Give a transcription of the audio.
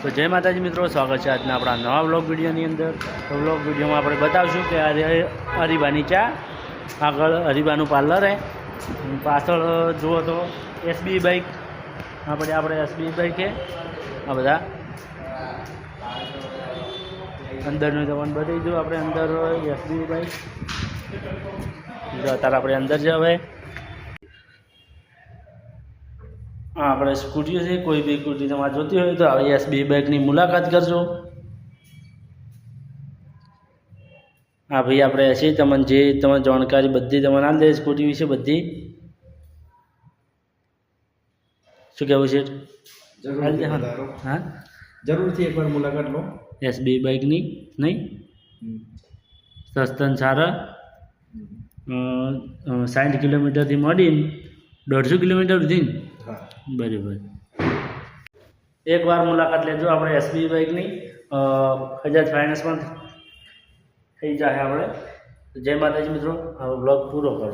તો જય માતાજી મિત્રો, સ્વાગત છે આજના આપણા નવા વ્લોગ વિડીયોની અંદર. તો વ્લોગ વિડીયોમાં આપણે બતાવશું કે આ હરીબાની ચા, આગળ હરીબાનું પાર્લર હે, પાછળ જુઓ તો એસબી બાઇક, આપણે એસબી બાઇક છે. આ બધા અંદરનું તમને બતાવી દઉં. આપણે અંદર એસબી બાઇક, અત્યારે આપણે અંદર જ હવે આપણે સ્કૂટીઓ છે. કોઈ બી સ્કૂટી તમારે જોતી હોય તો આવી એસબી બાઇકની મુલાકાત કરજો. હા ભાઈ, આપણે હશે તમને જે તમારી જાણકારી બધી તમને આપી દે સ્કૂટી વિશે બધી. શું કહેવું છે? હા, જરૂરથી એકવાર મુલાકાત લો એસબી બાઇકની. નહીં સસ્તન સારા 60 કિલોમીટરથી માંડીને 150 કિલોમીટર સુધી. બરાબર, એકવાર મુલાકાત લેજો આપણે એસબી બાઇકની. બજાજ ફાઇનાન્સમાં થઈ જાય આપણે. જય માતાજી મિત્રો, હવે બ્લોગ પૂરો કરો.